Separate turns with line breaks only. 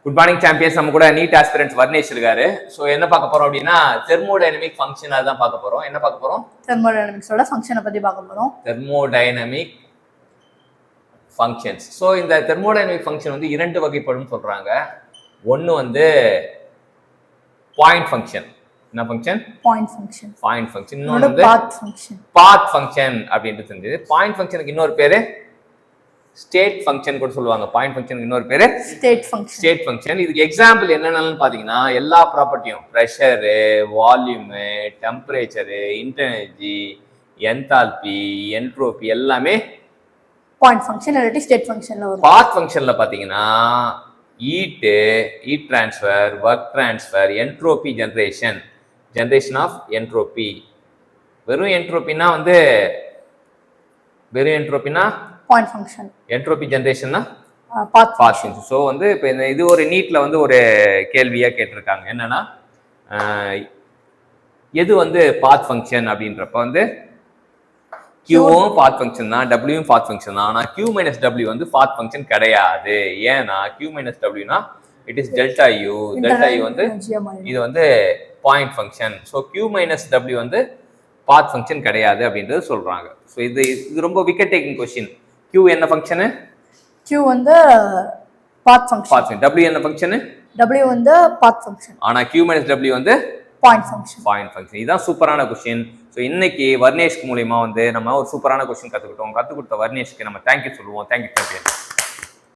Good morning champions. நம்ம கூட NEET ஆஸ்பிரன்ட்ஸ் வர்ணேஷ் இருக்காரு. ஸோ என்ன பார்க்க போறோம் அப்படின்னா தெர்மோடைனமிக் ஃபங்க்ஷன் தான் பார்க்க போறோம். என்ன பார்க்க போறோம்?
தெர்மோடைனமிக்ஸோட ஃபங்க்ஷனை பத்தி பார்க்க போறோம்.
Thermodynamic functions. ஸோ இந்த தெர்மோடைனமிக் ஃபங்க்ஷன் வந்து இரண்டு வகைப்படும் சொல்றாங்க. ஒன்று வந்து பாயிண்ட் ஃபங்க்ஷன். என்ன function?
Point function.
Point function. இன்னொன்று வந்து
பாத் ஃபங்க்ஷன்.
பாத் ஃபங்க்ஷன் அப்படின்றது தெரிஞ்சது. பாயிண்ட் ஃபங்க்ஷனுக்கு இன்னொரு பேரு ஸ்டேட் ஃபங்க்ஷன் கூட சொல்லுவாங்க. பாயிண்ட் ஃபங்க்ஷனுக்கு இன்னொரு பேரு
ஸ்டேட் ஃபங்க்ஷன்.
State function. இதுக்கு எக்ஸாம்பிள் என்னென்னு பாத்தீங்கன்னா எல்லா ப்ராப்பர்ட்டியும் pressure, volume, temperature, internal energy, enthalpy, entropy எல்லாமே
பாயிண்ட் ஃபங்க்ஷன் இல்லாட்டி ஸ்டேட் ஃபங்க்ஷன்ல வரும்.
பாத் ஃபங்க்ஷன்ல பாத்தீங்கன்னா heat transfer, work transfer, entropy generation of entropy. வெறும் என்ட்ரோபினா
பாயிண்ட் ஃபங்க்ஷன்.
என்ட்ரோபி ஜெனரேஷன்னா
பாத்
ஃபங்க்ஷன். ஸோ வந்து இப்போ இது ஒரு நீட்ல வந்து ஒரு கேள்வியா கேட்டிருக்காங்க. என்னன்னா எது வந்து பாத் ஃபங்க்ஷன் அப்படின்றப்ப வந்து கியூவும் பாத் ஃபங்க்ஷன் தான், டபிள்யூவும் பாத் ஃபங்க்ஷன் தான். ஆனால் கியூ மைனஸ் டபிள்யூ வந்து பாத் ஃபங்க்ஷன் கிடையாது. ஏன்னா கியூ மைனஸ் டபிள்யூனா it is delta U. Delta U வந்து இது வந்து point function. So Q minus W வந்து பாத் ஃபங்க்ஷன் கிடையாது அப்படின்றது சொல்றாங்க. ஸோ இது ரொம்ப விக்கெட் டேக்கிங் கொஸ்டின். கியூ என்ன ஃபங்க்ஷனு?
கியூ வந்து பாத் ஃபங்க்ஷன்.
டபிள்யூ என்ன ஃபங்க்ஷனு?
டபிள்யூ வந்து பாத் ஃபங்க்ஷன்.
ஆனா கியூ மைனஸ் டபிள்யூ வந்து
பாயிண்ட் ஃபங்க்ஷன்.
இதுதான் சூப்பரான கொஸ்டின். ஸோ இன்னைக்கு வர்ணேஷ்க்கு மூலியமா வந்து நம்ம ஒரு சூப்பரான கொஸ்டின் கத்துக்கிட்டோம். கத்துக் கொடுத்த வர்ணேஷ்க்கு நம்ம தேங்க்யூ சொல்லுவோம். தேங்க்யூ.